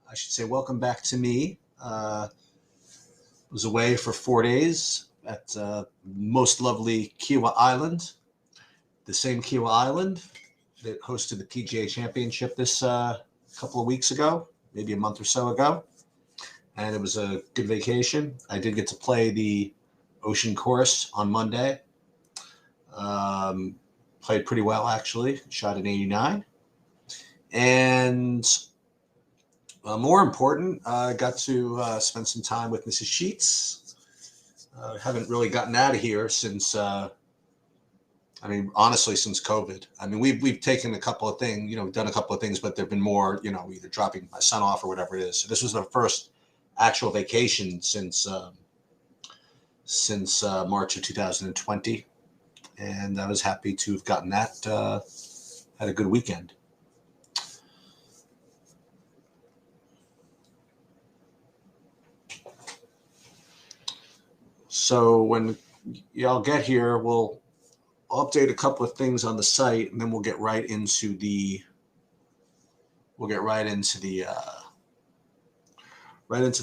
I should say welcome back to me. Was away for 4 days at most lovely Kiawah Island, the same Kiawah Island that hosted the PGA Championship this couple of weeks ago, maybe a month or so ago. And it was a good vacation. I did get to play the Ocean Course on Monday. Played pretty well, actually. Shot an 89. And more important, I got to spend some time with Mrs. Sheets. Haven't really gotten out of here since, honestly, since COVID. We've taken a couple of things, done a couple of things, but there've been more, either dropping my son off or whatever it is. So this was the first actual vacation since March of 2020. And I was happy to have gotten that. Had a good weekend. So when y'all get here, we'll update a couple of things on the site, and then we'll get right into the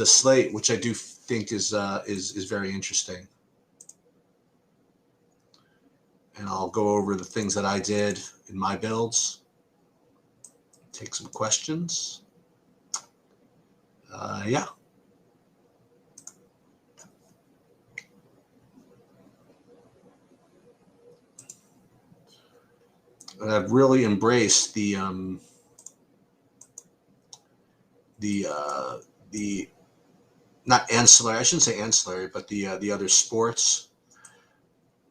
slate, which I do think is very interesting. And I'll go over the things that I did in my builds. Take some questions. Yeah. And I've really embraced the not ancillary. I shouldn't say ancillary, but the other sports.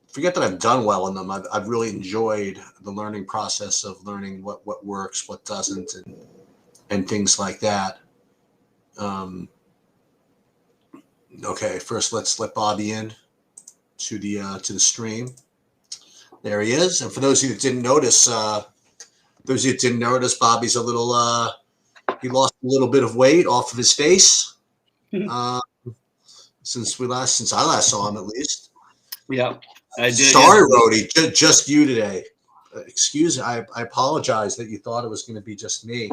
Forget that I've done well in them. I've really enjoyed the learning process of learning what works, what doesn't, and things like that. Okay, first let's let Bobby in to the stream. There he is. And for those of you that didn't notice, Bobby's a little. He lost a little bit of weight off of his face since I last saw him, at least. Yeah. I did. Sorry, Rody, just you today. Excuse me. I apologize that you thought it was going to be just me.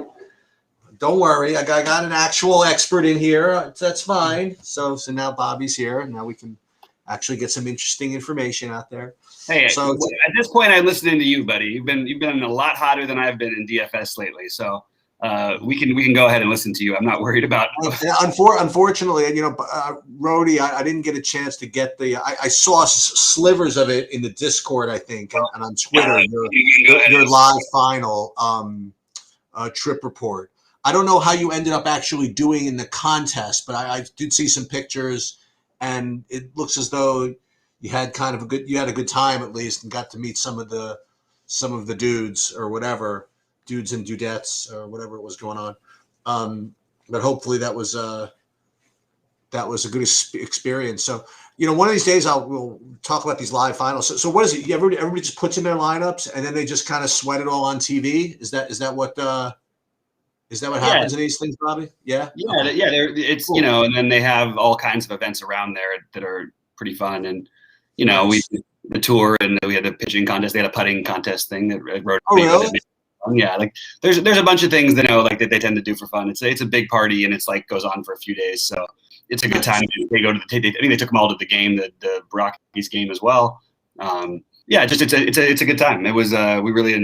Don't worry. I got an actual expert in here. That's fine. So now Bobby's here, and now we can actually get some interesting information out there. Hey, so at this point, I'm listening to you, buddy. You've been a lot hotter than I've been in DFS lately. So we can go ahead and listen to you. I'm not worried about. Unfortunately, Rody, I didn't get a chance to get I saw slivers of it in the Discord, I think, and on Twitter. Your live final trip report. I don't know how you ended up actually doing in the contest, but I did see some pictures, and it looks as though you had a good time at least, and got to meet some of the dudes or whatever. Dudes and dudettes or whatever was going on. But hopefully that was a good experience. So, one of these days we'll talk about these live finals. So what is it? Everybody just puts in their lineups and then they just kind of sweat it all on TV. Is that what happens in these things, Bobby? Yeah. Yeah. Okay. Yeah. It's, cool. And then they have all kinds of events around there that are pretty fun. And, nice. We the tour and we had a pitching contest. They had a putting contest thing that wrote. Oh, really? Yeah, like there's a bunch of things that they tend to do for fun. It's a big party and it's goes on for a few days, so it's a good time. They go to I think they took them all to the game, the Rockies game as well. Yeah, just it's a good time. It was I really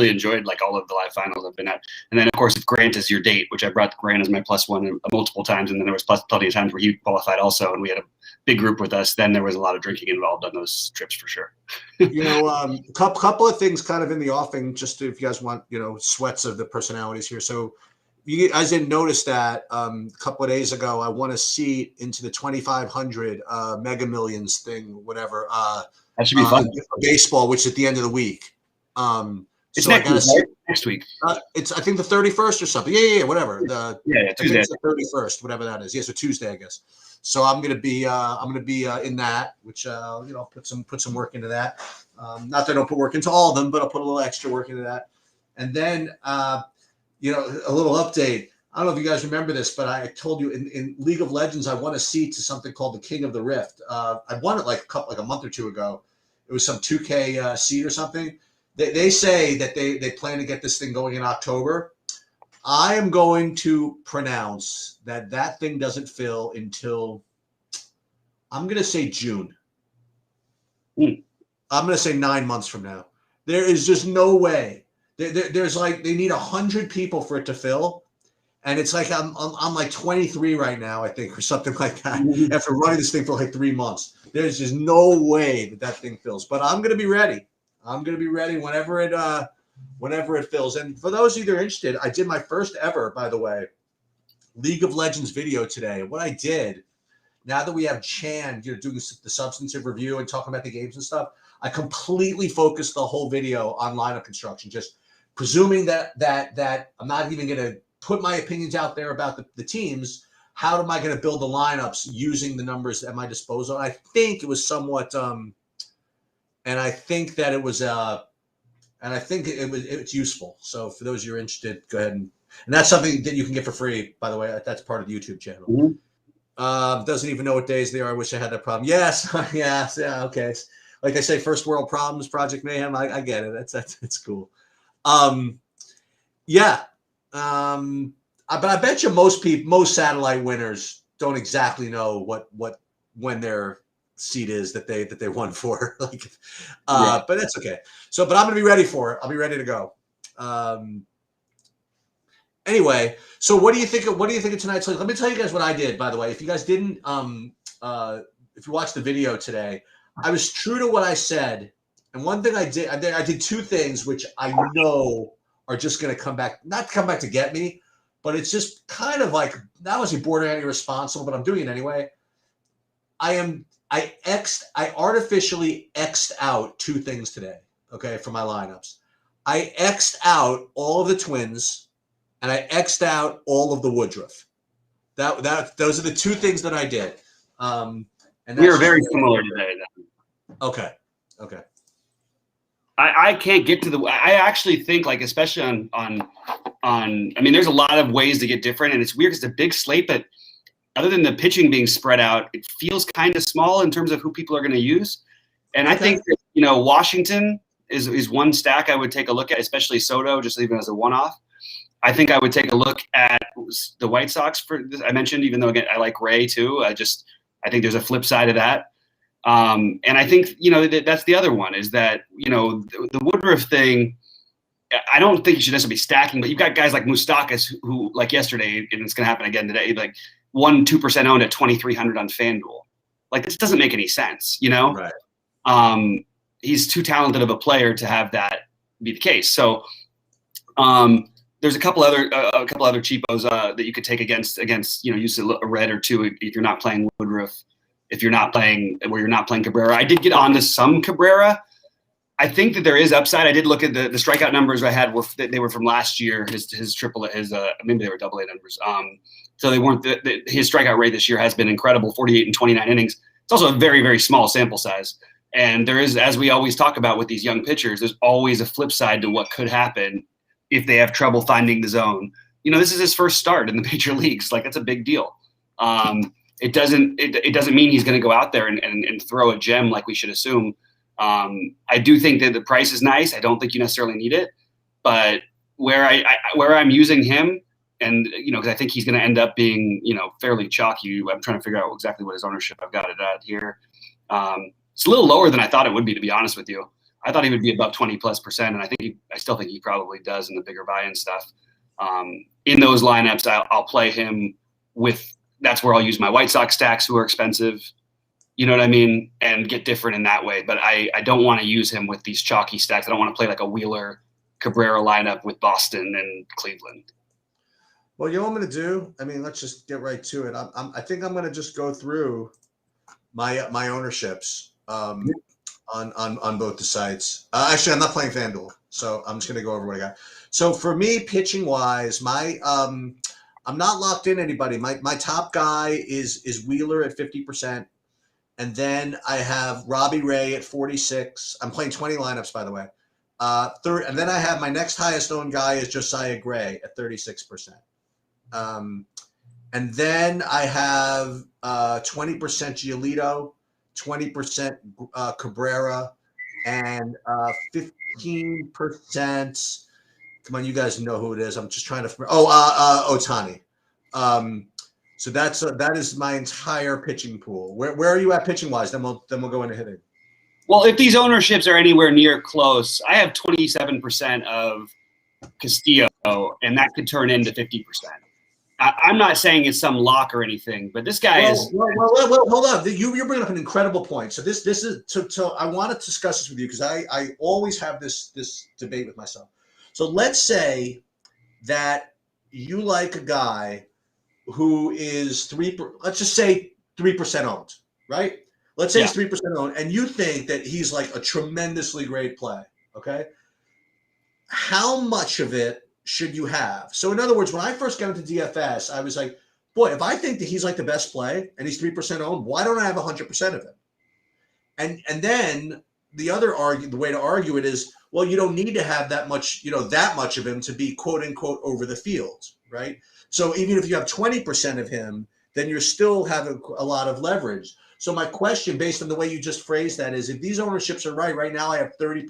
enjoyed all of the live finals I've been at, and then of course if Grant is your date, which I brought Grant as my +1 multiple times, and then there was plenty of times where he qualified also, and we had a big group with us. Then there was a lot of drinking involved on those trips for sure. Couple of things kind of in the offing, just if you guys want, sweats of the personalities here. So you guys didn't notice that a couple of days ago, I won a seat into the 2,500 Mega Millions thing, whatever. That should be fun. Baseball, which is at the end of the week. It's next week. It's I think the 31st or something. Yeah, whatever. Tuesday. It's the 31st, whatever that is. Yeah, so Tuesday, I guess. So I'm gonna be in that, which put some work into that. Not that I don't put work into all of them, but I'll put a little extra work into that. And then a little update. I don't know if you guys remember this, but I told you in League of Legends I won a seat to something called the King of the Rift. I won it like a month or two ago. It was some 2K seat or something. They say that they plan to get this thing going in October. I am going to pronounce that thing doesn't fill until I'm going to say June. I'm going to say 9 months from now. There is just no way. There's like they need 100 people for it to fill, and it's like I'm like 23 right now, I think, or something like that. After running this thing for like 3 months, there's just no way that thing fills. But I'm going to be ready. I'm going to be ready whenever it fills. And for those of you that are interested, I did my first ever, by the way, League of Legends video today. What I did, now that we have Chan, doing the substantive review and talking about the games and stuff, I completely focused the whole video on lineup construction, just presuming that I'm not even going to put my opinions out there about the teams. How am I going to build the lineups using the numbers at my disposal? I think it was somewhat, and I think that it was, it's useful. So for those of you who are interested, go ahead and that's something that you can get for free, by the way. That's part of the YouTube channel. Doesn't even know what days they are. I wish I had that problem. Yes, yes, yeah, okay. Like I say, first world problems, Project Mayhem. I get it. It's cool. Yeah. But I bet you most satellite winners don't exactly know when their seat is that they won for. But that's okay. So, but I'm gonna be ready for it. I'll be ready to go. Anyway, so what do you think of tonight's? Let me tell you guys what I did. By the way, if you guys didn't, if you watched the video today, I was true to what I said. And one thing I did two things which I know are just going to not come back to get me, but it's just kind of like, not was borderline irresponsible, but I'm doing it anyway. I artificially X'd out two things today, okay, for my lineups. I X'd out all of the Twins, and I X'd out all of the Woodruff. Those are the two things that I did. And we are very similar today. Then. Okay. I can't get to the. I actually think, like, especially on. I mean, there's a lot of ways to get different, and it's weird because it's a big slate, but other than the pitching being spread out, it feels kind of small in terms of who people are going to use. And I think that, Washington is one stack I would take a look at, especially Soto, just even as a one-off. I think I would take a look at the White Sox for I mentioned, even though again I like Ray too. I think there's a flip side of that. And I think, that's the other one is that, the Woodruff thing, I don't think you should necessarily be stacking, but you've got guys like Moustakas who like yesterday, and it's going to happen again today, like 2% owned at 2,300 on FanDuel. Like, this doesn't make any sense, Right. He's too talented of a player to have that be the case. So there's a couple other cheapos that you could take against, use a red or two if you're not playing Woodruff. If you're not playing Cabrera. I did get onto some Cabrera. I think that there is upside. I did look at the strikeout numbers I had they were from last year. His triple, maybe they were double A numbers. So they weren't. His strikeout rate this year has been incredible, 48 and 29 innings. It's also a very, very small sample size. And there is, as we always talk about with these young pitchers, there's always a flip side to what could happen if they have trouble finding the zone. This is his first start in the major leagues. Like, that's a big deal. It doesn't mean he's going to go out there and throw a gem like we should assume. I do think that the price is nice. I don't think you necessarily need it, but where I'm using him, and because I think he's going to end up being fairly chalky. I'm trying to figure out exactly what his ownership. I've got it at here. It's a little lower than I thought it would be, to be honest with you. I thought he would be about 20+%, and I still think he probably does in the bigger buy-in stuff. In those lineups, I'll play him with. That's where I'll use my White Sox stacks, who are expensive. You know what I mean? And get different in that way. But I don't want to use him with these chalky stacks. I don't want to play like a Wheeler Cabrera lineup with Boston and Cleveland. Well, you know what I'm going to do? I mean, let's just get right to it. I think I'm going to just go through my ownerships on both the sites. Actually, I'm not playing FanDuel, so I'm just going to go over what I got. So for me, pitching wise, I'm not locked in anybody. My top guy is Wheeler at 50%. And then I have Robbie Ray at 46. I'm playing 20 lineups, by the way. And then I have my next highest owned guy is Josiah Gray at 36%. And then I have 20% Giolito, 20% Cabrera, and 15% Come on, you guys know who it is. I'm just trying to. Ohtani. So that is my entire pitching pool. Where are you at pitching wise? Then we'll go into hitting. Well, if these ownerships are anywhere near close, I have 27% of Castillo, and that could turn into 50%. I'm not saying it's some lock or anything, but this guy is. Well, hold on. You're bringing up an incredible point. So this is so I want to discuss this with you because I always have this debate with myself. So let's say that you like a guy who is let's just say 3% owned, right? Let's say he's 3% owned, and you think that he's like a tremendously great play. Okay, how much of it should you have? So in other words, when I first got into DFS, I was like, boy, if I think that he's like the best play and he's 3% owned, why don't I have 100% of him? And then the way to argue it is, well, you don't need to have that much of him to be quote unquote over the field, right? So even if you have 20% of him, then you're still having a lot of leverage. So my question, based on the way you just phrased that, is if these ownerships are right now I have 30%,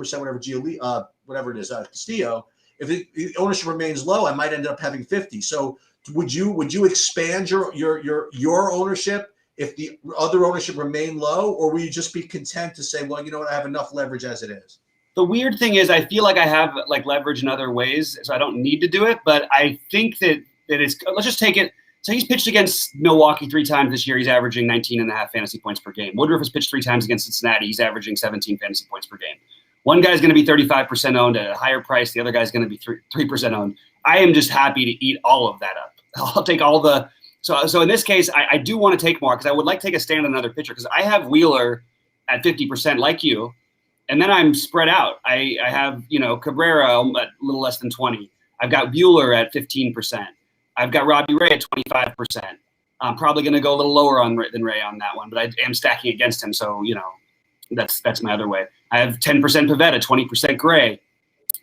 whatever it is, Castillo. If the ownership remains low, I might end up having 50. So would you expand your ownership if the other ownership remained low, or will you just be content to say, well, you know what, I have enough leverage as it is? The weird thing is, I feel like I have like leverage in other ways, so I don't need to do it. But I think that it's. Let's just take it. So he's pitched against Milwaukee 3 times this year. He's averaging 19.5 fantasy points per game. Woodruff has pitched 3 times against Cincinnati. He's averaging 17 fantasy points per game. One guy's going to be 35% owned at a higher price. The other guy's going to be 3% owned. I am just happy to eat all of that up. I'll take all the – so in this case, I do want to take more because I would like to take a stand on another pitcher because I have Wheeler at 50% like you, and then I'm spread out. I have, Cabrera at a little less than 20. I've got Buehler at 15%. I've got Robbie Ray at 25%. I'm probably going to go a little lower than Ray on that one, but I am stacking against him, so, that's my other way. I have 10% Pivetta, 20% Gray.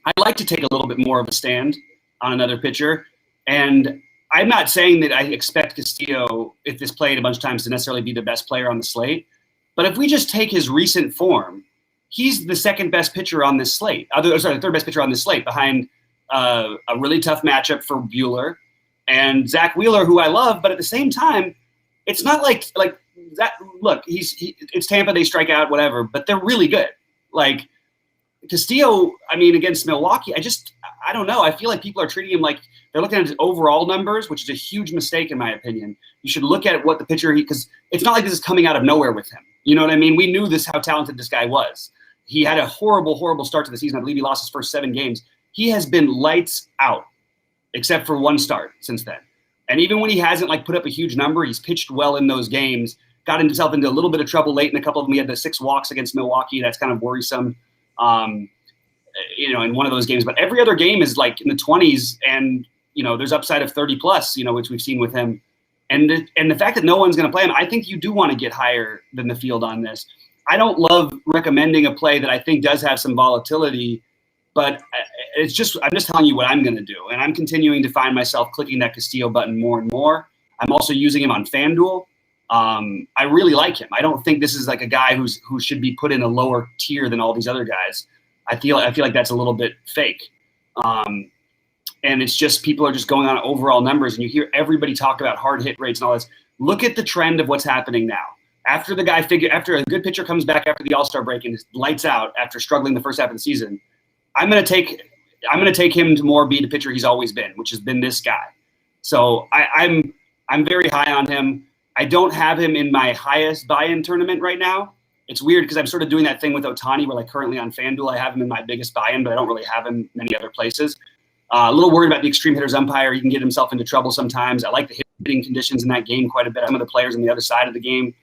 I'd like to take a little bit more of a stand on another pitcher. And I'm not saying that I expect Castillo, if this played a bunch of times, to necessarily be the best player on the slate. But if we just take his recent form, he's the second best pitcher on this slate. The third best pitcher on this slate behind a really tough matchup for Buehler and Zach Wheeler, who I love. But at the same time, it's not like that. Look, it's Tampa. They strike out, whatever, but they're really good. Like Castillo, against Milwaukee, I don't know. I feel like people are treating him like they're looking at his overall numbers, which is a huge mistake in my opinion. You should look at what the pitcher because it's not like this is coming out of nowhere with him. You know what I mean? We knew how talented this guy was. He had a horrible, horrible start to the season. I believe he lost his first 7 games. He has been lights out, except for one start since then. And even when he hasn't put up a huge number, he's pitched well in those games. Got himself into a little bit of trouble late in a couple of them. He had the 6 walks against Milwaukee. That's kind of worrisome, in one of those games. But every other game is in the 20s, and there's upside of 30 plus, which we've seen with him. And the fact that no one's going to play him, I think you do want to get higher than the field on this. I don't love recommending a play that I think does have some volatility, but I'm just telling you what I'm going to do. And I'm continuing to find myself clicking that Castillo button more and more. I'm also using him on FanDuel. I really like him. I don't think this is a guy who should be put in a lower tier than all these other guys. I feel like that's a little bit fake. And it's just people are just going on overall numbers, and you hear everybody talk about hard hit rates and all this. Look at the trend of what's happening now. After a good pitcher comes back after the All-Star break and lights out after struggling the first half of the season, I'm going to take him to more be the pitcher he's always been, which has been this guy. So I'm very high on him. I don't have him in my highest buy-in tournament right now. It's weird because I'm sort of doing that thing with Ohtani where currently on FanDuel I have him in my biggest buy-in, but I don't really have him many other places. A little worried about the extreme hitters umpire. He can get himself into trouble sometimes. I like the hitting conditions in that game quite a bit. Some of the players on the other side of the game.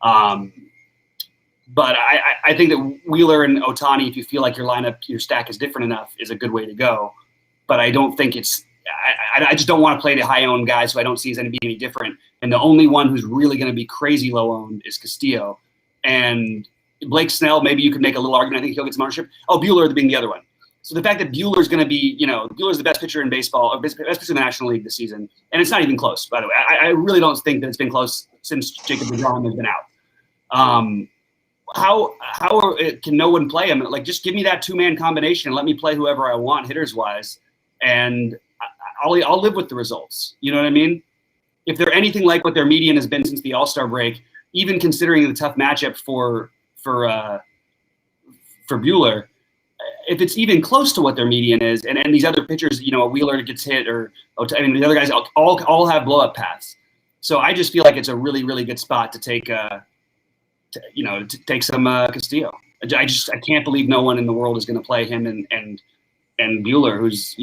But I think that Wheeler and Ohtani, if you feel like your stack is different enough, is a good way to go. But I don't think I just don't want to play the high-owned guys, so I don't see as any different. And the only one who's really going to be crazy low-owned is Castillo. And Blake Snell, maybe you could make a little argument. I think he'll get some ownership. Oh, Buehler being the other one. So the fact that Buehler's going to be, Buehler's the best pitcher in baseball, or best pitcher in the National League this season, and it's not even close, by the way. I really don't think that it's been close since Jacob deGrom has been out. How can no one play him? Just give me that 2-man combination and let me play whoever I want hitters-wise. and I'll live with the results. You know what I mean? If they're anything like what their median has been since the All-Star break, even considering the tough matchup for Buehler, if it's even close to what their median is, and these other pitchers, a Wheeler gets hit, or the other guys all have blow-up paths. So I just feel like it's a really, really good spot to take some Castillo. I can't believe no one in the world is going to play him and Buehler, who's,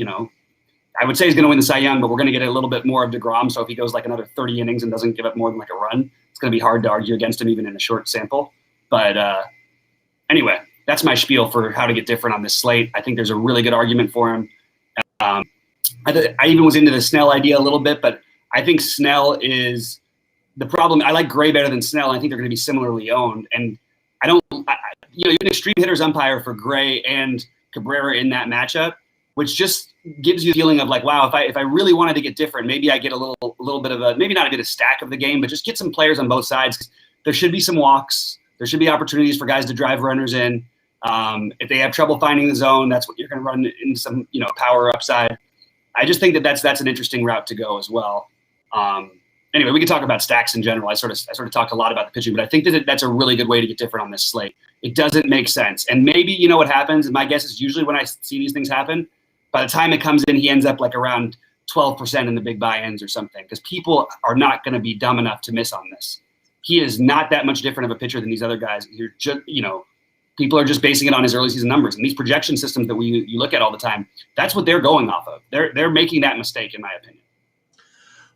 I would say he's going to win the Cy Young, but we're going to get a little bit more of DeGrom. So if he goes like another 30 innings and doesn't give up more than like a run, it's going to be hard to argue against him even in a short sample. But anyway, that's my spiel for how to get different on this slate. I think there's a really good argument for him. I even was into the Snell idea a little bit, but I think Snell is the problem. I like Gray better than Snell. And I think they're going to be similarly owned. And even extreme hitters umpire for Gray and Cabrera in that matchup, which just gives you a feeling of like, wow, if I really wanted to get different, maybe I get a little bit of a, maybe not a stack of the game, but just get some players on both sides. There should be some walks. There should be opportunities for guys to drive runners in. If they have trouble finding the zone, that's what you're going to run into some, power upside. I just think that's an interesting route to go as well. Anyway, we can talk about stacks in general. I sort of talked a lot about the pitching, but I think that's a really good way to get different on this slate. It doesn't make sense. And maybe what happens, and my guess is usually when I see these things happen, by the time it comes in, he ends up like around 12% in the big buy-ins or something, because people are not going to be dumb enough to miss on this. He is not that much different of a pitcher than these other guys. You're just, people are just basing it on his early season numbers. And these projection systems that you look at all the time, that's what they're going off of. They're making that mistake, in my opinion.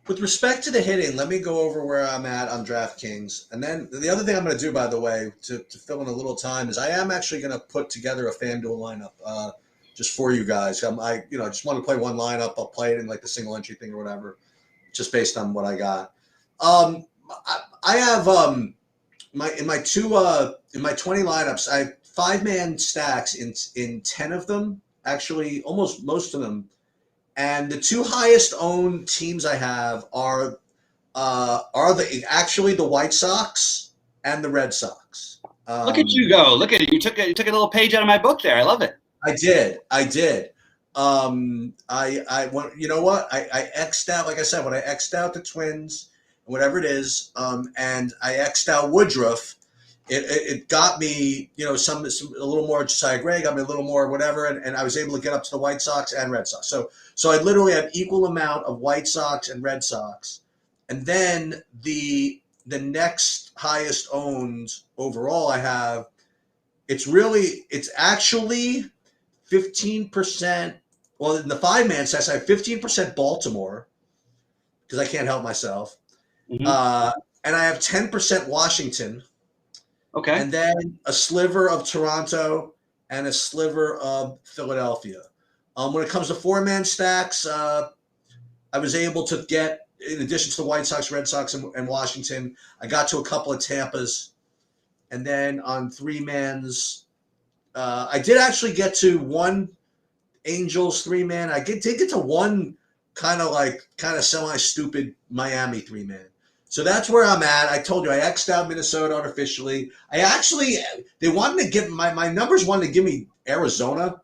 With respect to the hitting, let me go over where I'm at on DraftKings. And then the other thing I'm going to do, by the way, to fill in a little time, is I am actually going to put together a FanDuel lineup just for you guys. I just want to play one lineup. I'll play it in like the single entry thing or whatever, just based on what I got. I have in my 20 lineups, I have 5-man stacks in 10 of them, actually almost most of them. And the 2 highest owned teams I have are the White Sox and the Red Sox. Look at you go! Look at it. You took a little page out of my book there. I love it. I did. I want, you know what? I X'd out, like I said, when I X'd out the Twins, whatever it is, and I X'd out Woodruff, it got me, some a little more Josiah Gray, got me a little more whatever, and I was able to get up to the White Sox and Red Sox. So I literally have equal amount of White Sox and Red Sox. And then the next highest owned overall I have, it's actually 15%. Well, in the 5-man sets, I have 15% Baltimore because I can't help myself. Mm-hmm. And I have 10% Washington. Okay. And then a sliver of Toronto and a sliver of Philadelphia. When it comes to 4-man stacks, I was able to get, in addition to the White Sox, Red Sox, and Washington, I got to a couple of Tampas. And then on 3-mans, I did actually get to one Angels 3-man. I did get to one kind of semi-stupid Miami 3-man. So that's where I'm at. I told you I X'd out Minnesota unofficially. They wanted to give my numbers wanted to give me Arizona.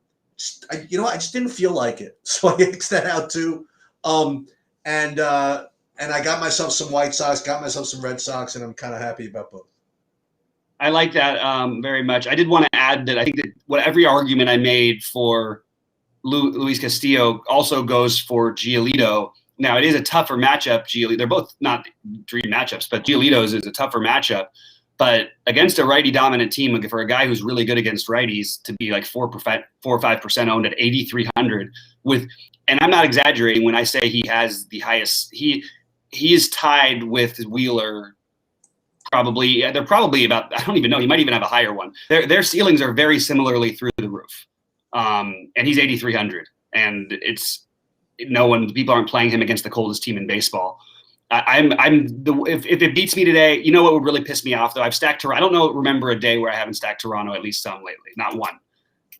I just didn't feel like it, so I X'd that out too. And I got myself some White Sox, got myself some Red Sox, and I'm kind of happy about both. I like that very much. I did want to add that I think that every argument I made for Luis Castillo also goes for Giolito. Now, it is a tougher matchup. They're both not dream matchups, but Giolito's is a tougher matchup. But against a righty-dominant team, for a guy who's really good against righties, to be like 4 or 5% owned at 8,300 and I'm not exaggerating when I say he has the highest. He is tied with Wheeler. They're probably about. I don't even know. He might even have a higher one. Their ceilings are very similarly through the roof. And he's 8,300, and people aren't playing him against the coldest team in baseball. If it beats me today, you know what would really piss me off though? I've stacked Toronto. I don't remember a day where I haven't stacked Toronto, at least some lately, not one.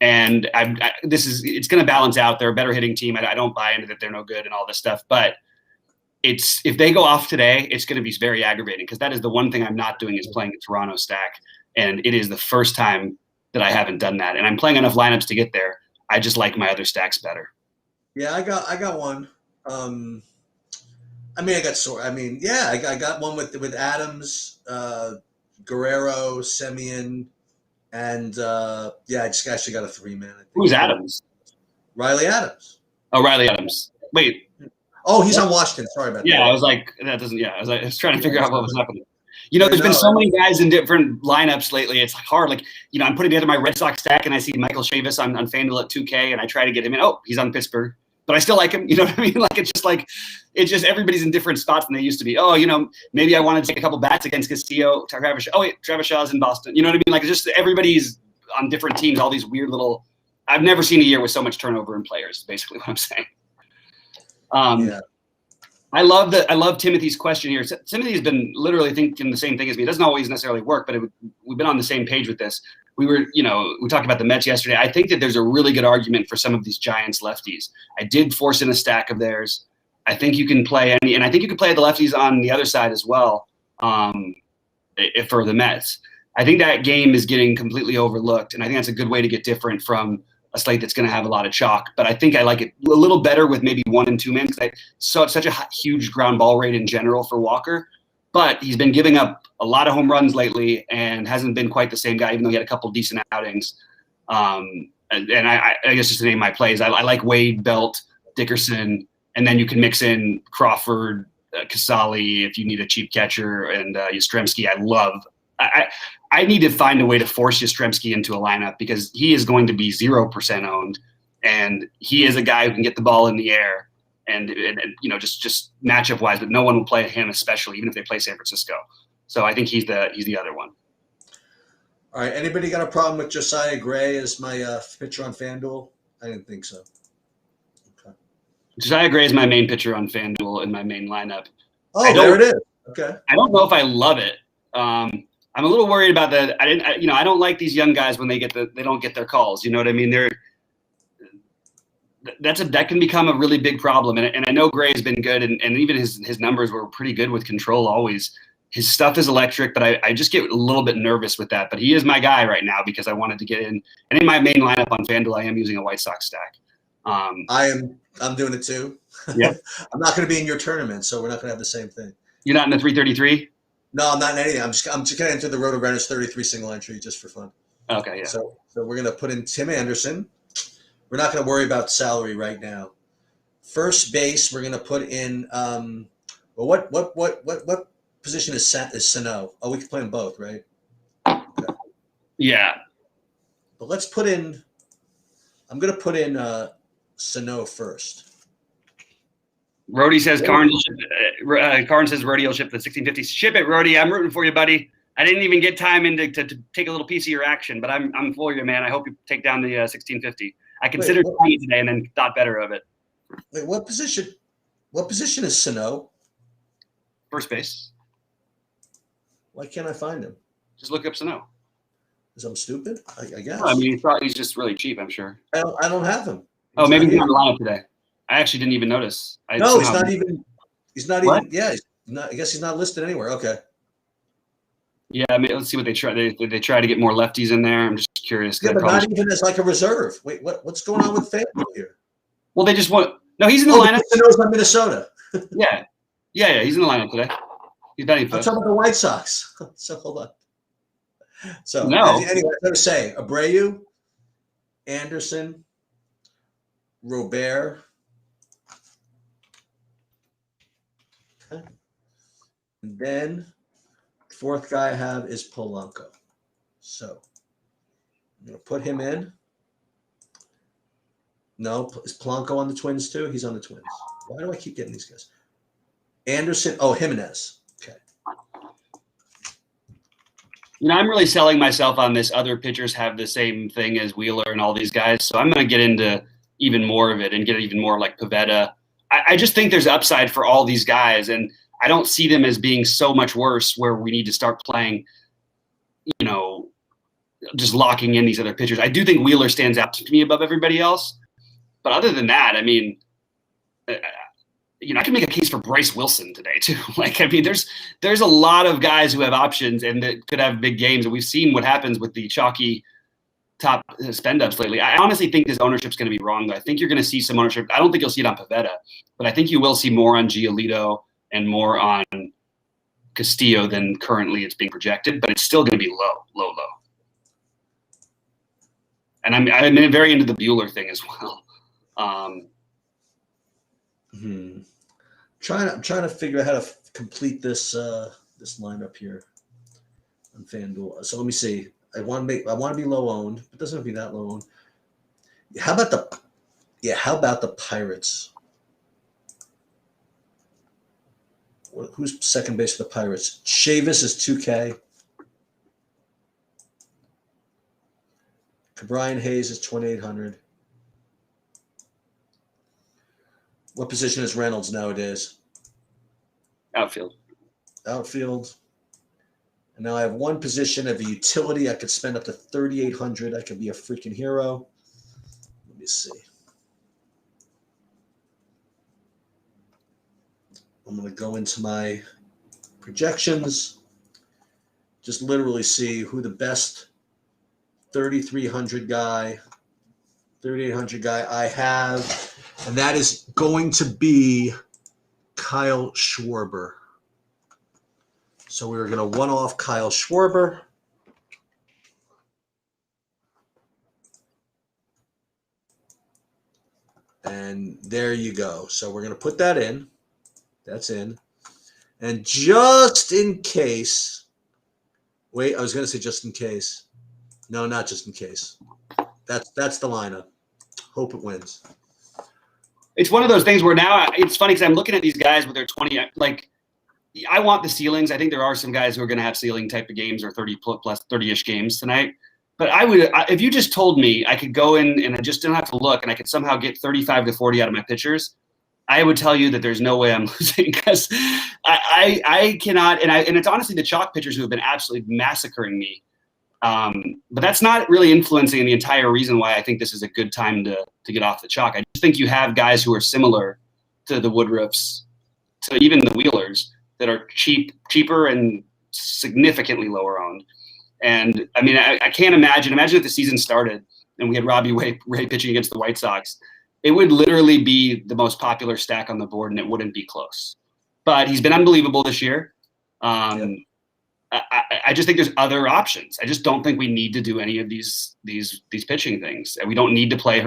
And it's going to balance out. They're a better hitting team. I don't buy into that they're no good and all this stuff, but if they go off today, it's going to be very aggravating because that is the one thing I'm not doing is playing a Toronto stack. And it is the first time that I haven't done that. And I'm playing enough lineups to get there. I just like my other stacks better. Yeah, I got one. I mean, I got sore. I mean, yeah, I got one with Adams, Guerrero, Semien, and yeah, I just actually got a 3-man. I think. Who's Adams? Riley Adams. Oh, Riley Adams. Wait. Oh, he's on Washington. Sorry about that. Yeah, I was like, that doesn't. Yeah, I was trying to figure out what was happening. Yeah, There's been so many guys in different lineups lately. It's like hard. Like, I'm putting together my Red Sox stack, and I see Michael Chavis on FanDuel at 2K, and I try to get him in. Oh, he's on Pittsburgh, but I still like him. You know what I mean? Like, it's just everybody's in different spots than they used to be. Oh, maybe I want to take a couple bats against Castillo. Travis. Oh wait, Travis Shaw's in Boston. You know what I mean? Like, it's just everybody's on different teams. All these weird little. I've never seen a year with so much turnover in players. Is basically what I'm saying. Yeah. I love Timothy's question here. Timothy's been literally thinking the same thing as me. It doesn't always necessarily work, but we've been on the same page with this. We talked about the Mets yesterday. I think that there's a really good argument for some of these Giants lefties. I did force in a stack of theirs. I think you can play any, and I think you can play the lefties on the other side as well. For the Mets, I think that game is getting completely overlooked, and I think that's a good way to get different from a slate that's going to have a lot of chalk. But I think I like it a little better with maybe 1 and 2 men because I saw such a huge ground ball rate in general for Walker. But he's been giving up a lot of home runs lately and hasn't been quite the same guy, even though he had a couple decent outings. And I guess just to name my plays, I like Wade, Belt, Dickerson, and then you can mix in Crawford, Casali if you need a cheap catcher, and Yastrzemski. I need to find a way to force Yastrzemski into a lineup because he is going to be 0% owned, and he is a guy who can get the ball in the air and just matchup wise, but no one will play him, especially even if they play San Francisco. So I think he's the other one. All right. Anybody got a problem with Josiah Gray as my pitcher on FanDuel? I didn't think so. Okay. Josiah Gray is my main pitcher on FanDuel in my main lineup. Oh, there it is. Okay. I don't know if I love it. I'm a little worried about that. I don't like these young guys when they don't get their calls. You know what I mean? That can become a really big problem. And I know Gray has been good, and even his numbers were pretty good with control always. His stuff is electric, but I just get a little bit nervous with that. But he is my guy right now because I wanted to get in. And in my main lineup on FanDuel, I am using a White Sox stack. I'm doing it too. Yeah. I'm not going to be in your tournament, so we're not going to have the same thing. You're not in the 333? No, I'm not in anything. I'm just going to enter the Roto Grinders 33 single entry just for fun. Okay, yeah. So we're going to put in Tim Anderson. We're not going to worry about salary right now. First base, we're going to put in. What position is Sano? Oh, we can play them both, right? Okay. Yeah. But let's put in. I'm going to put in Sano first. Rody says Karn says Rody will ship the 1650. Ship it, Rody. I'm rooting for you, buddy. I didn't even get time to take a little piece of your action, but I'm for you, man. I hope you take down the 1650. I considered trying it today and then thought better of it. Wait, what position? What position is Sano? First base. Why can't I find him? Just look up Sano. Because I'm stupid, I guess. I mean, you thought he's just really cheap, I'm sure. I don't have him. Maybe he's on the lineup today. I actually didn't even notice. No, he's not even. He's not even. Yeah, I guess he's not listed anywhere. Okay. Yeah, I mean, let's see what they try. They try to get more lefties in there. I'm just curious. Yeah, but not even as like a reserve. Wait, what's going on with FanDuel here? Well, they just want. No, he's in the lineup. Sano's on Minnesota. Yeah, he's in the lineup today. He's batting fifth. I'm talking about the White Sox. So hold on. So no. Anyway, I was say Abreu, Anderson, Robert. Okay. And then fourth guy I have is Polanco. So I'm going to put him in. No, is Polanco on the Twins too? He's on the Twins. Why do I keep getting these guys? Anderson. Oh, Jimenez. Okay. I'm really selling myself on this. Other pitchers have the same thing as Wheeler and all these guys. So I'm going to get into even more of it and get even more like Pivetta. I just think there's upside for all these guys. And I don't see them as being so much worse where we need to start playing, just locking in these other pitchers. I do think Wheeler stands out to me above everybody else. But other than that, I mean, I can make a case for Bryce Wilson today too. There's a lot of guys who have options and that could have big games. And we've seen what happens with the chalky top spend ups lately. I honestly think this ownership's going to be wrong, though. I think you're going to see some ownership. I don't think you'll see it on Pavetta, but I think you will see more on Giolito and more on Castillo than currently it's being projected, but it's still going to be low. And I'm very into the Buehler thing as well. I'm trying to figure out how to complete this this lineup here on FanDuel. So let me see. I want to be low owned, but it doesn't have to be that low owned. How about the Pirates? Who's second base for the Pirates? Chavis is 2K. Brian Hayes is 2,800. What position is Reynolds nowadays? Outfield. And now I have one position of a utility. I could spend up to 3,800. I could be a freaking hero. Let me see. I'm going to go into my projections. Just literally see who the best 3,300 guy, 3,800 guy I have. And that is going to be Kyle Schwarber. So we were going to one-off Kyle Schwarber. And there you go. So we're going to put that in. That's in. And just in case, wait, I was going to say just in case. No, not just in case. That's the lineup. Hope it wins. It's one of those things where now it's funny because I'm looking at these guys with their 20, like, I want the ceilings. I think there are some guys who are going to have ceiling type of games or 30-ish games tonight. But if you just told me I could go in and I just didn't have to look and I could somehow get 35 to 40 out of my pitchers, I would tell you that there's no way I'm losing because I cannot. And it's honestly the chalk pitchers who have been absolutely massacring me. But that's not really influencing the entire reason why I think this is a good time to get off the chalk. I just think you have guys who are similar to the Woodruffs, to even the Wheelers, that are cheaper and significantly lower owned. And I mean, I can't imagine if the season started and we had Robbie Ray pitching against the White Sox, it would literally be the most popular stack on the board and it wouldn't be close. But he's been unbelievable this year. I just think there's other options. I just don't think we need to do any of these pitching things. We don't need to play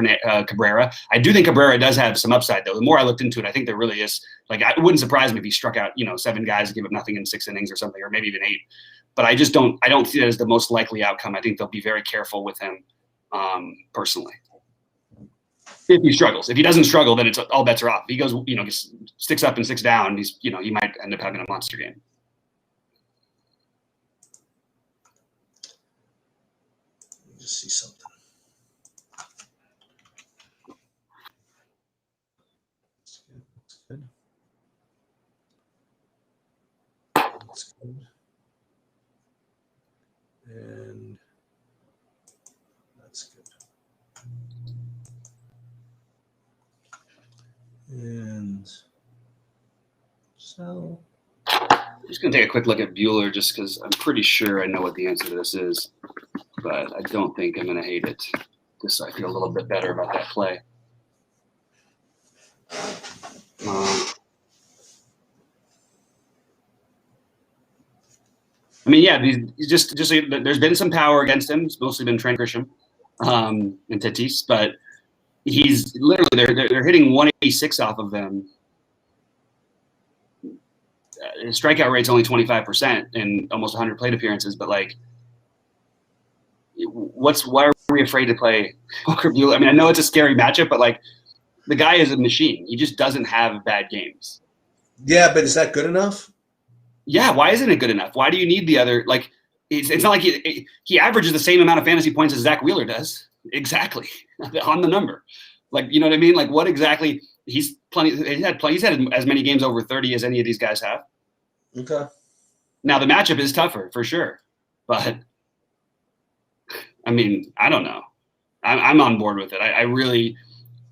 Cabrera. I do think Cabrera does have some upside, though. The more I looked into it, I think there really is. Like, it wouldn't surprise me if he struck out, 7 guys and gave up nothing in 6 innings or something, or maybe even 8. But I just don't. I don't see that as the most likely outcome. I think they'll be very careful with him, personally. If he struggles, if he doesn't struggle, then it's all bets are off. If he goes, just 6 up and 6 down, he might end up having a monster game. See something. That's good. And that's good. And so I'm just going to take a quick look at Buehler just because I'm pretty sure I know what the answer to this is. But I don't think I'm going to hate it, just so I feel a little bit better about that play. I mean, yeah, just there's been some power against him. It's mostly been Trent Grisham and Tatis, but he's literally they're hitting 186 off of them. His strikeout rate's only 25% in almost 100 plate appearances, but like. Why are we afraid to play Walker Buehler? I mean, I know it's a scary matchup, but like the guy is a machine. He just doesn't have bad games. Yeah, but is that good enough? Yeah, why isn't it good enough? Why do you need the other? Like, it's not like he averages the same amount of fantasy points as Zach Wheeler does. Exactly on the number. Like, you know what I mean? Like, what exactly? He's had as many games over 30 as any of these guys have. Okay. Now the matchup is tougher for sure, but. I mean, I don't know. I'm on board with it. I really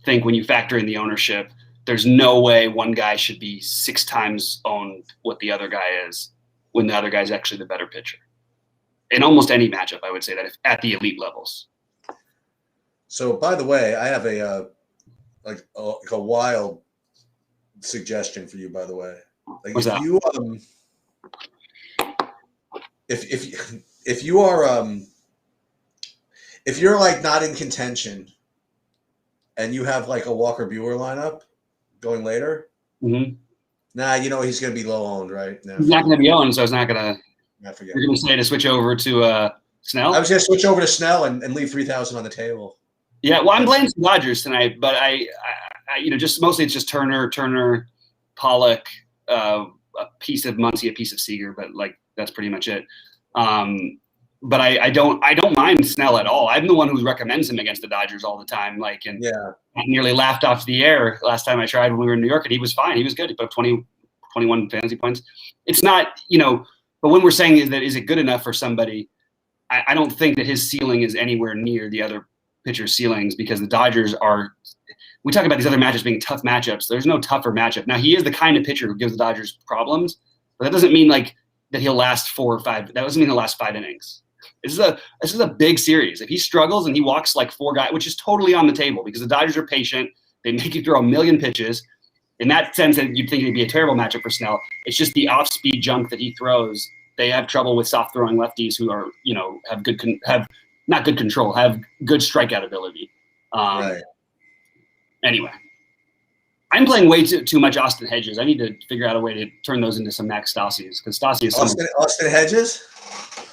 think when you factor in the ownership, there's no way one guy should be 6 times owned what the other guy is when the other guy's actually the better pitcher. In almost any matchup, I would say that at the elite levels. So, by the way, I have like a wild suggestion for you. By the way, like What's if that? you if you are if you're like not in contention and you have like a Walker Buehler lineup going later, Mm-hmm. nah, you know he's going to be low owned, right? Nah, He's not going to be owned, so it's not going to. I forget. You're going to say to switch over to Snell? I was going to switch over to Snell and leave 3,000 on the table. Yeah, well, I'm playing some Dodgers tonight, but I just mostly it's just Turner, Pollock, a piece of Muncy, a piece of Seager, but like that's pretty much it. But I don't mind Snell at all. I'm the one who recommends him against the Dodgers all the time. Like, and Yeah, I nearly laughed off the air last time I tried when we were in New York, and he was fine. He was good. He put up 21 fantasy points. It's not, but when we're saying that is it good enough for somebody, I don't think that his ceiling is anywhere near the other pitchers' ceilings because the Dodgers are. We talk about these other matchups being tough matchups. There's no tougher matchup. Now he is the kind of pitcher who gives the Dodgers problems, but that doesn't mean like that he'll last 4 or 5. That doesn't mean he'll last 5 innings. This is a big series. If he struggles and he walks like 4 guys, which is totally on the table because the Dodgers are patient, they make you throw a million pitches. In that sense, that you'd think it'd be a terrible matchup for Snell. It's just the off-speed junk that he throws. They have trouble with soft-throwing lefties who are, have not good control, have good strikeout ability. right. Anyway, I'm playing way too much Austin Hedges. I need to figure out a way to turn those into some Max Stassi's because Stassi is Austin Hedges.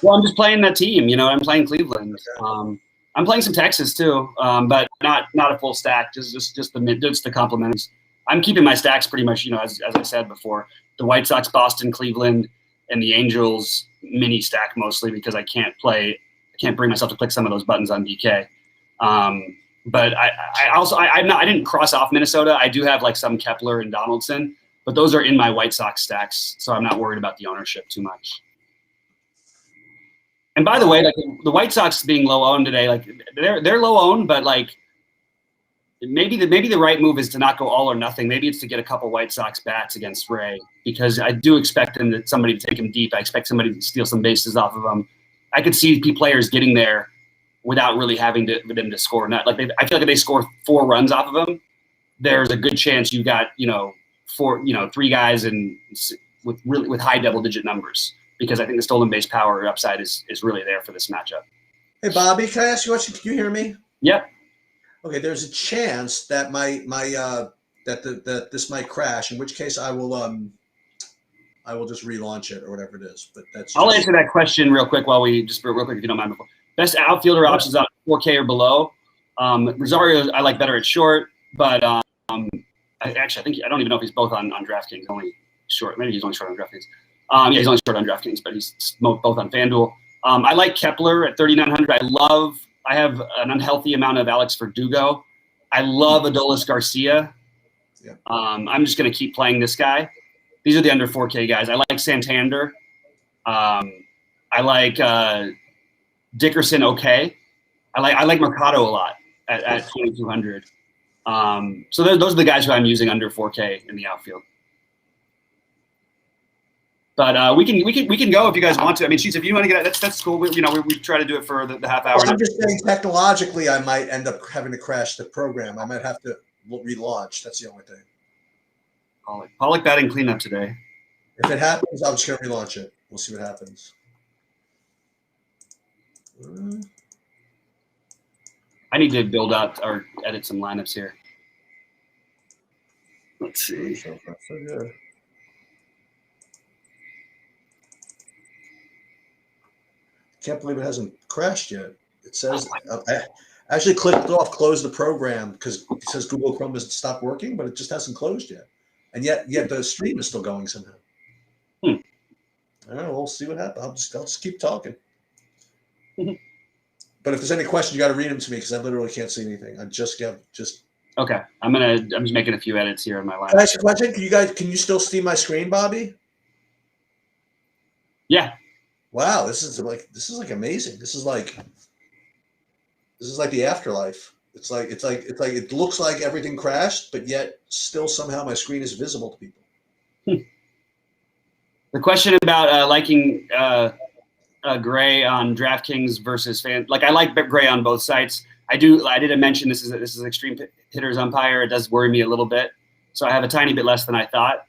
Well, I'm just playing that team. I'm playing Cleveland. Okay. I'm playing some Texas too, but not a full stack. Just the compliments. I'm keeping my stacks pretty much. As I said before, the White Sox, Boston, Cleveland, and the Angels mini stack mostly because I can't bring myself to click some of those buttons on DK. But I didn't cross off Minnesota. I do have like some Kepler and Donaldson, but those are in my White Sox stacks, so I'm not worried about the ownership too much. And by the way, like the White Sox being low owned today, like they're low owned, but like maybe the right move is to not go all or nothing. Maybe it's to get a couple White Sox bats against Ray because I do expect somebody to take him deep. I expect somebody to steal some bases off of him. I could see players getting there without really having them to score. Not like I feel like if they score 4 runs off of them, there's a good chance you got 3 guys and with high double digit numbers. Because I think the stolen base power upside is really there for this matchup. Hey Bobby, can I ask you a question? Can you hear me? Yep. Okay, there's a chance that that this might crash. In which case, I will just relaunch it or whatever it is. But I'll answer that question real quick real quick if you don't mind. Best outfielder options out 4K or below. Rosario I like better at short, but I think I don't even know if he's both on DraftKings. Only short. Maybe he's only short on DraftKings. Yeah, he's only short on DraftKings, but he's both on FanDuel. I like Kepler at 3,900. I have an unhealthy amount of Alex Verdugo. I love Adolis Garcia. Yeah. I'm just going to keep playing this guy. These are the under 4K guys. I like Santander. I like Dickerson. Okay. I like Mercado a lot at 2,200. So those are the guys who I'm using under 4K in the outfield. But we can go if you guys want to. I mean, Sheets, if you want to get that's cool. We try to do it for the half hour. Well, I'm just saying technologically, I might end up having to crash the program. I might have to relaunch. That's the only thing. Pollock batting cleanup today. If it happens, I'm just going to relaunch it. We'll see what happens. I need to build out or edit some lineups here. Let's see. So far, so good. Can't believe it hasn't crashed yet. It says I actually clicked off close the program because it says Google Chrome has stopped working, but it just hasn't closed yet. And yet the stream is still going somehow. I don't know. We'll see what happens. I'll just keep talking. But if there's any questions, you got to read them to me because I literally can't see anything. Okay. I'm just making a few edits here on my line. Can I ask you a question? Can you still see my screen, Bobby? Yeah. Wow, this is like amazing. This is like the afterlife. It's like it looks like everything crashed, but yet still somehow my screen is visible to people. The question about liking Gray on DraftKings versus I like Gray on both sites. I didn't mention this is an extreme hitters umpire. It does worry me a little bit. So I have a tiny bit less than I thought.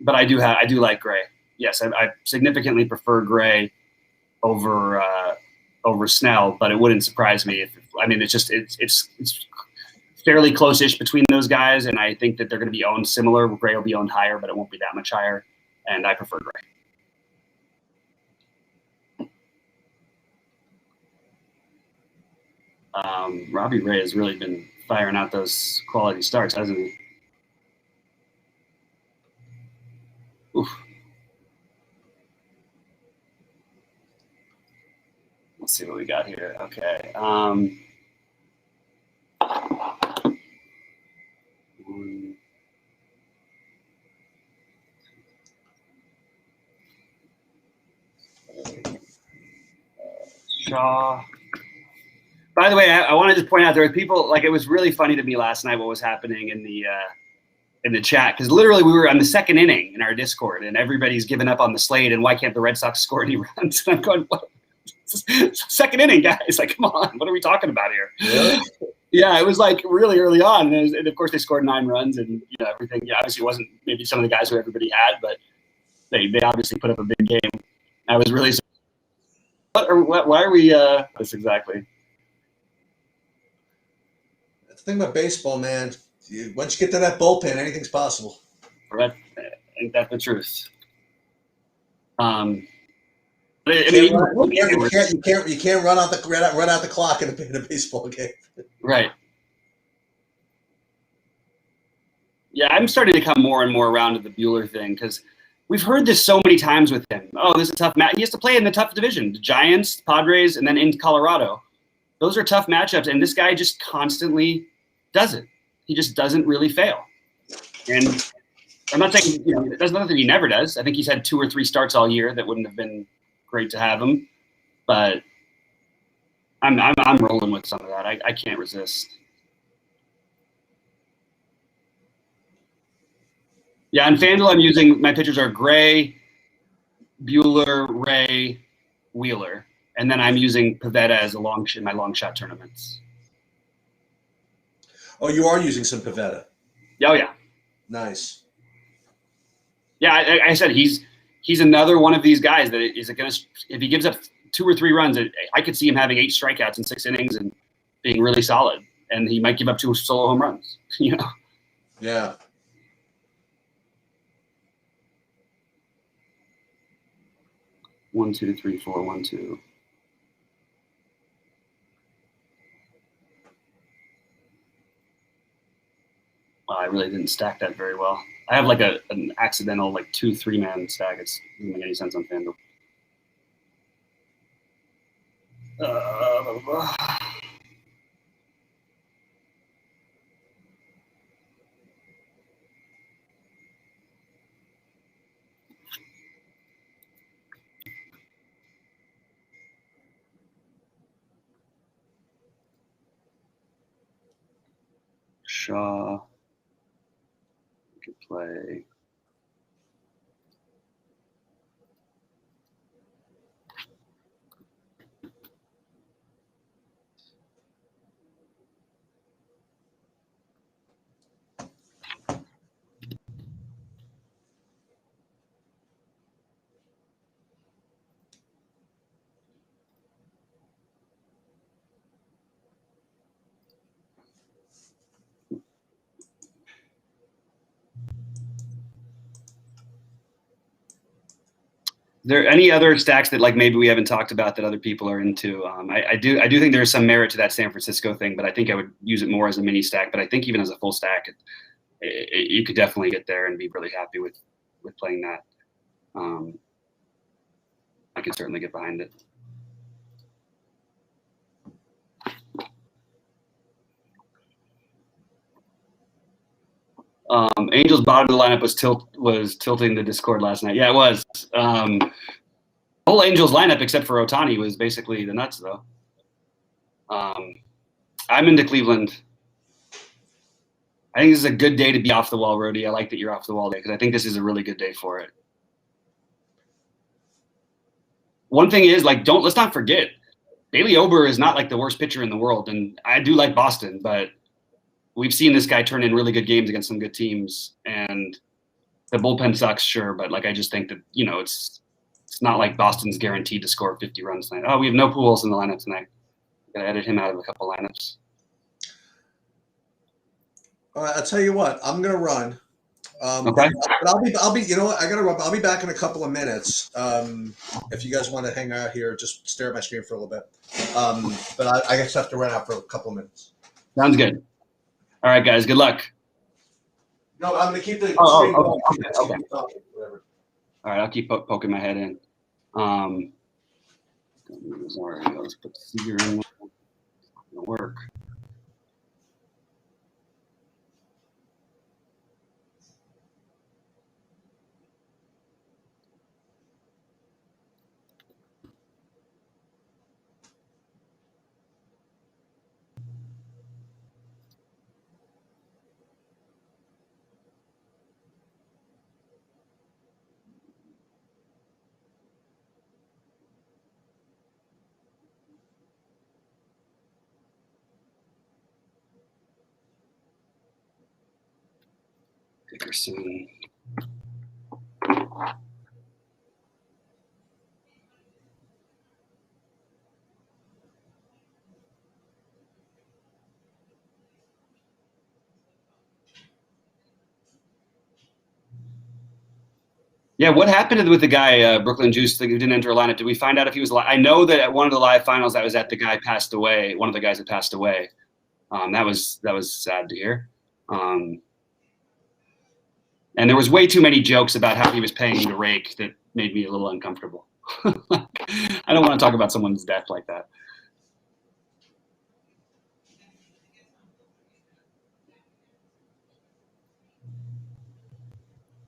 But I do like Gray. Yes, I significantly prefer Gray over Snell, but it wouldn't surprise me it's fairly close-ish between those guys, and I think that they're going to be owned similar. Gray will be owned higher, but it won't be that much higher, and I prefer Gray. Robbie Ray has really been firing out those quality starts, hasn't he? Oof. Let's see what we got here. Okay. Shaw. By the way, I want to just point out there were people, like, it was really funny to me last night what was happening in the chat, because literally we were on the second inning in our Discord and everybody's given up on the Slade and why can't the Red Sox score any runs? And I'm going, what? Second inning, guys, like, come on, what are we talking about here? Really? Yeah, it was like really early on, and of course they scored 9 runs, and everything. Yeah, obviously it wasn't maybe some of the guys who everybody had, but they obviously put up a big game. I was really why are we this exactly? That's the thing about baseball, man. Once you get to that bullpen, anything's possible. Right, ain't that the truth? You can't run out the clock in a baseball game. Right. Yeah, I'm starting to come more and more around to the Buehler thing because we've heard this so many times with him. Oh, this is a tough match. He has to play in the tough division, the Giants, the Padres, and then in Colorado. Those are tough matchups, and this guy just constantly does it. He just doesn't really fail. And I'm not saying there's nothing he never does. I think he's had 2 or 3 starts all year that wouldn't have been great to have him, but I'm rolling with some of that. I can't resist. Yeah, on FanDuel, I'm using my pitchers are Gray, Buehler, Ray, Wheeler, and then I'm using Pivetta as my long shot tournaments. Oh, you are using some Pivetta. Oh yeah, nice. Yeah, I said he's another one of these guys that is going to, if he gives up 2 or 3 runs, I could see him having 8 strikeouts in 6 innings and being really solid. And he might give up 2 solo home runs, Yeah. One, 2, 3, 4, 1, 2. Well, I really didn't stack that very well. I have like an accidental 2 3-man stack. It doesn't make any sense on FanDuel. Shaw could play. There any other stacks that maybe we haven't talked about that other people are into? I do think there's some merit to that San Francisco thing, but I think I would use it more as a mini stack. But I think even as a full stack, you could definitely get there and be really happy with playing that. I could certainly get behind it. Angels bottom of the lineup was tilting the Discord last night. Yeah, it was. The whole Angels lineup except for Ohtani was basically the nuts, though. I'm into Cleveland. I think this is a good day to be off the wall, Rody. I like that you're off the wall day because I think this is a really good day for it. One thing is let's not forget Bailey Ober is not like the worst pitcher in the world, and I do like Boston, but we've seen this guy turn in really good games against some good teams, and the bullpen sucks, sure, but like I just think that it's not like Boston's guaranteed to score 50 runs tonight. Oh, we have no Pujols in the lineup tonight. Got to edit him out of a couple lineups. All right, I'll tell you what. I'm gonna run. Okay. But I'll be. You know what? I gotta run. I'll be back in a couple of minutes. If you guys want to hang out here, just stare at my screen for a little bit. But I just have to run out for a couple of minutes. Sounds good. All right, guys. Good luck. No, I'm gonna keep the screen going. Okay. Whatever. All right, I'll keep poking my head in. Sorry, let's put Seager in. It'll work. Dickerson. Yeah, what happened with the guy, Brooklyn Juice, who didn't enter a lineup? Did we find out if he was alive? I know that at one of the live finals I was at, the guy passed away. One of the guys had passed away. That was sad to hear. And there was way too many jokes about how he was paying the rake that made me a little uncomfortable. I don't want to talk about someone's death like that.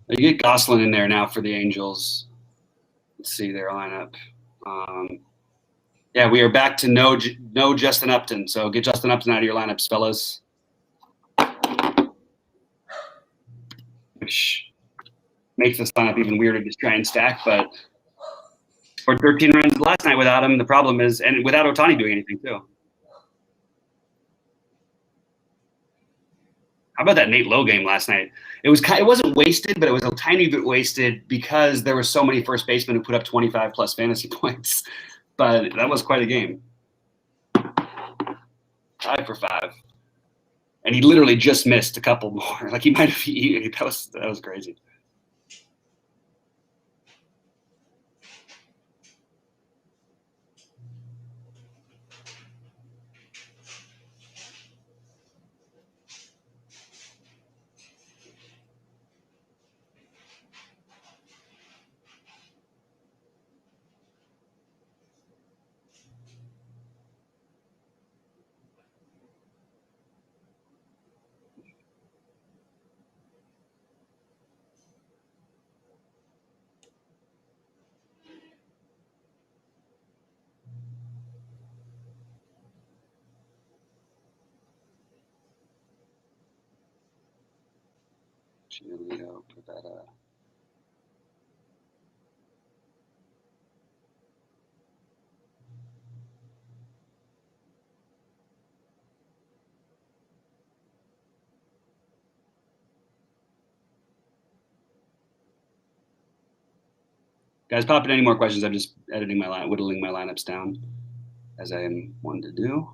You get Gosselin in there now for the Angels. Let's see their lineup. Yeah, we are back to no Justin Upton. So get Justin Upton out of your lineups, fellas. Which makes this lineup even weirder to try and stack, but for 13 runs last night without him, the problem is, and without Ohtani doing anything too. How about that Nate Lowe game last night? It wasn't wasted, but it was a tiny bit wasted because there were so many first basemen who put up 25 plus fantasy points. But that was quite a game. 5 for 5, and he literally just missed a couple more. Like he might have. That was crazy. Giolito, put that up. Guys, pop in any more questions. I'm just whittling my lineups down as I am one to do.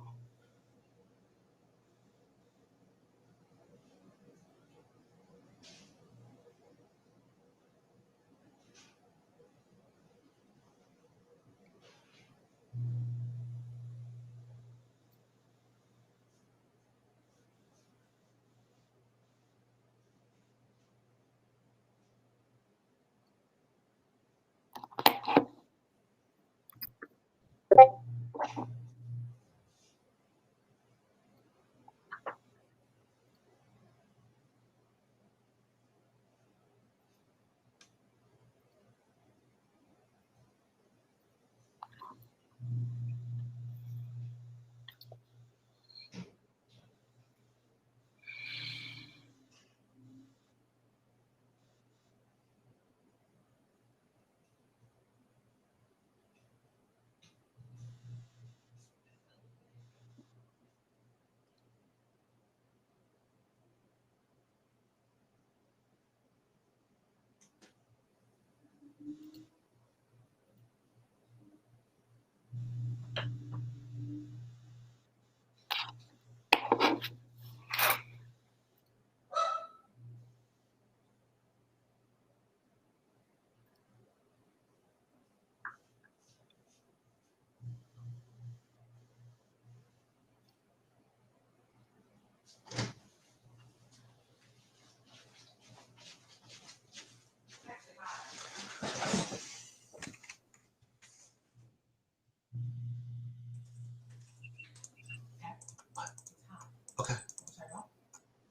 Okay.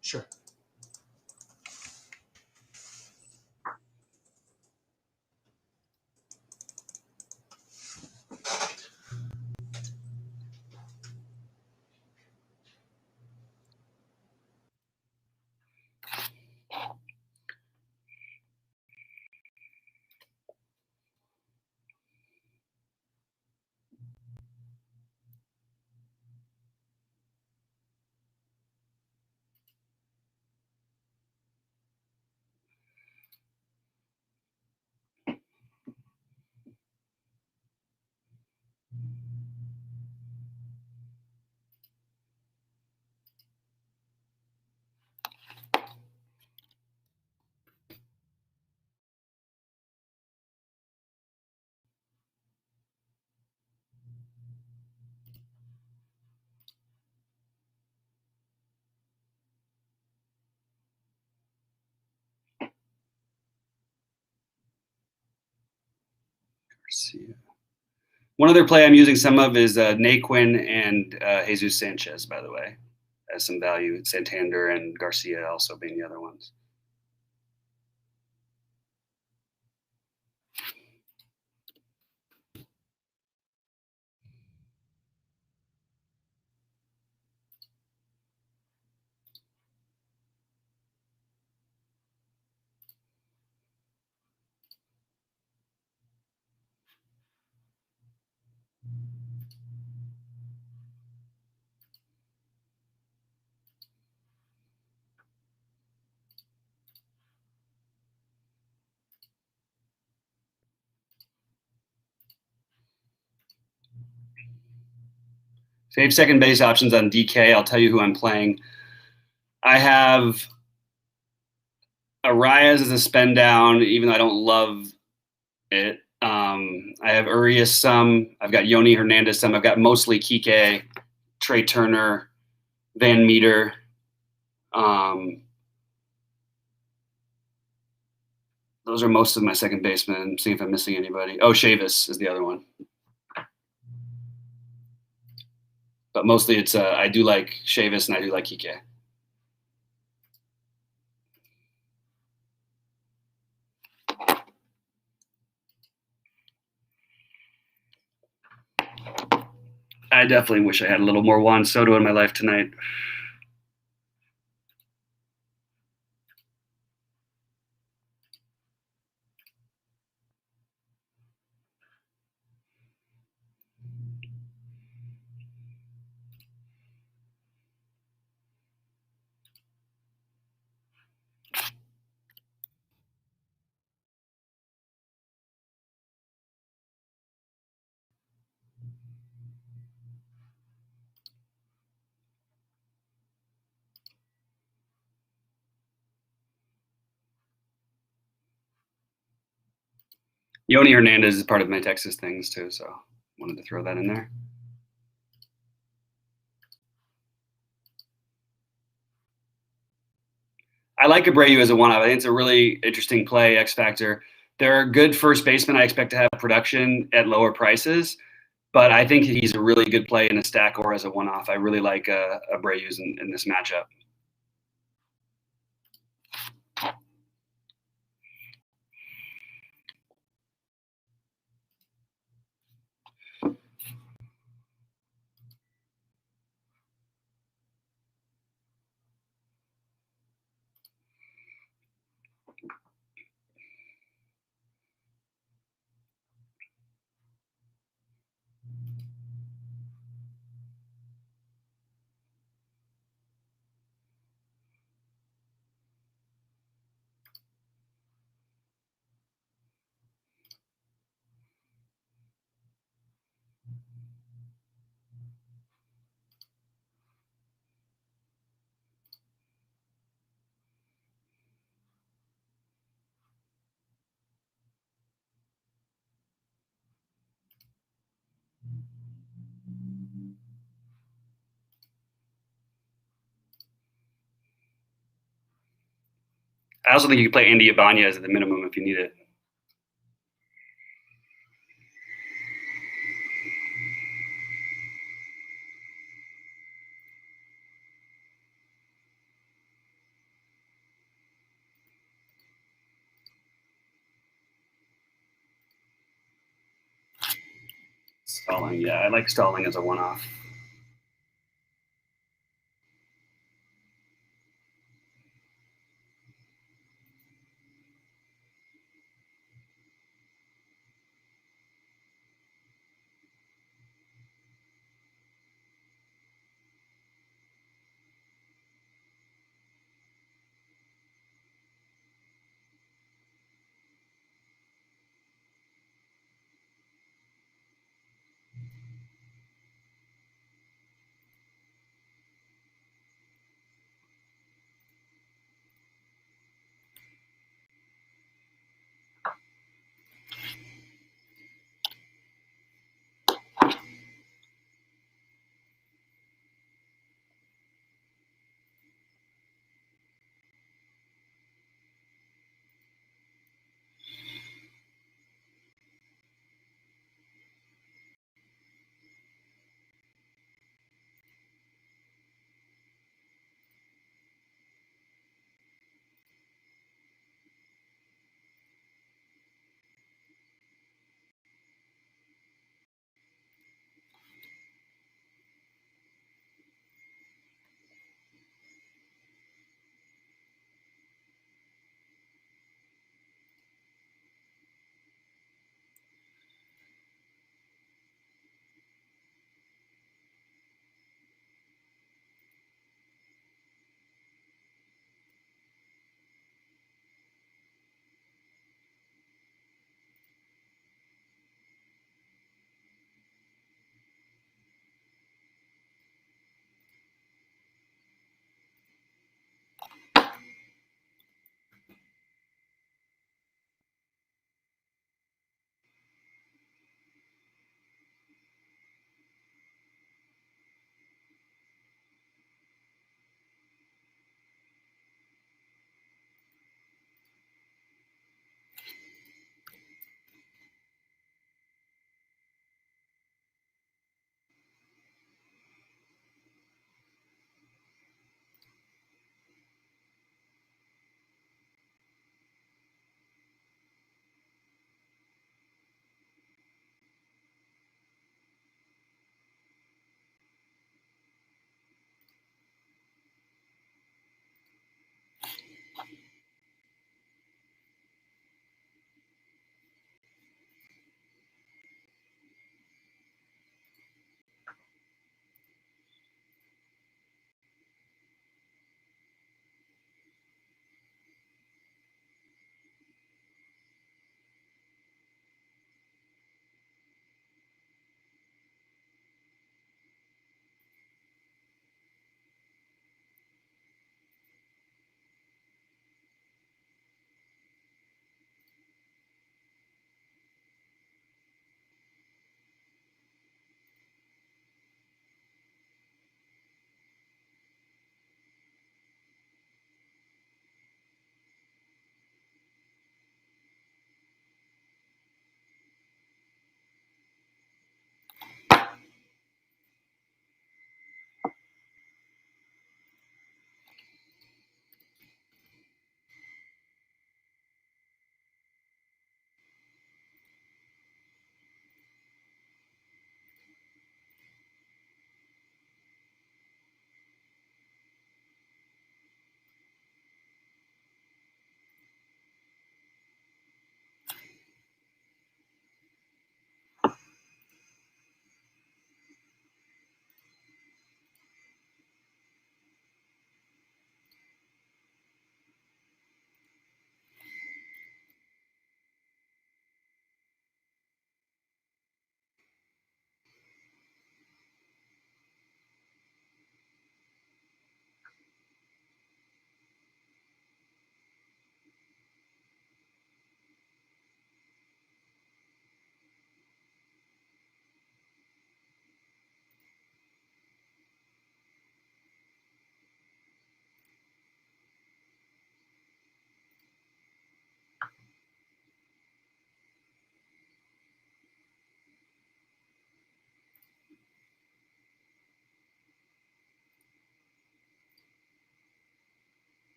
Sure. One other play I'm using some of is Naquin and Jesus Sanchez, by the way, as some value. Santander and Garcia also being the other ones. Save second base options on DK. I'll tell you who I'm playing. I have Arias as a spend down, even though I don't love it. I have Urias some. I've got Yoni Hernandez some. I've got mostly Kike, Trey Turner, Van Meter. Those are most of my second basemen. See if I'm missing anybody. Oh, Chavis is the other one. But mostly it's I do like Chavis and I do like Kike. I definitely wish I had a little more Juan Soto in my life tonight. Yoni Hernandez is part of my Texas things too, so wanted to throw that in there. I like Abreu as a one-off. I think it's a really interesting play, X factor. There are good first basemen I expect to have production at lower prices, but I think he's a really good play in a stack or as a one-off. I really like Abreu in this matchup. I also think you can play Andy Ibanez at the minimum if you need it. Stalling, yeah, I like Stalling as a one-off.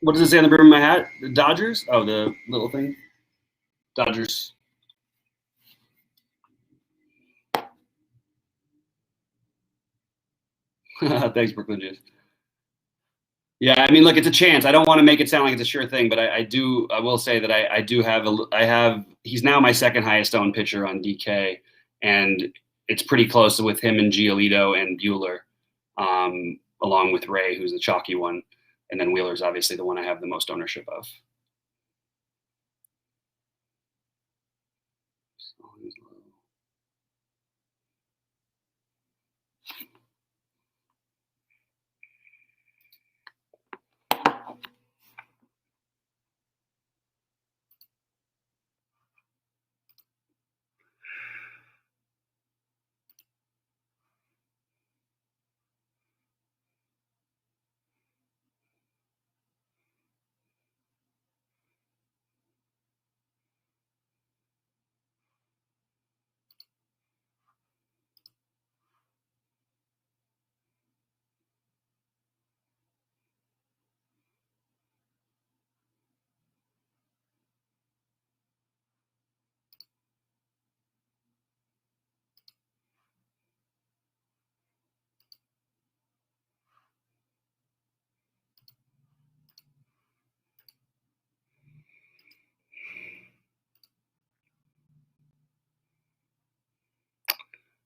What does it say on the brim of my hat? The Dodgers? Oh, the little thing. Dodgers. Thanks, Brooklyn Juice. Yeah, I mean, look, it's a chance. I don't want to make it sound like it's a sure thing, but I will say that I do have he's now my second highest owned pitcher on DK, and it's pretty close with him and Giolito and Bueller, along with Ray, who's the chalky one, and then Wheeler's obviously the one I have the most ownership of.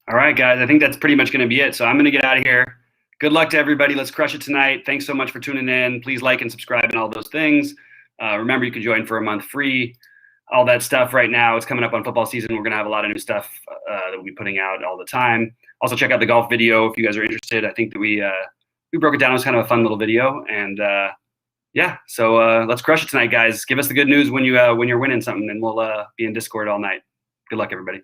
All right, guys, I think that's pretty much going to be it. So I'm going to get out of here. Good luck to everybody. Let's crush it tonight. Thanks so much for tuning in. Please like and subscribe and all those things. Remember, you can join for a month free. All that stuff right now. It's coming up on football season. We're going to have a lot of new stuff that we'll be putting out all the time. Also, check out the golf video if you guys are interested. I think that we broke it down. It was kind of a fun little video. And yeah, so let's crush it tonight, guys. Give us the good news when you're winning something, and we'll be in Discord all night. Good luck, everybody.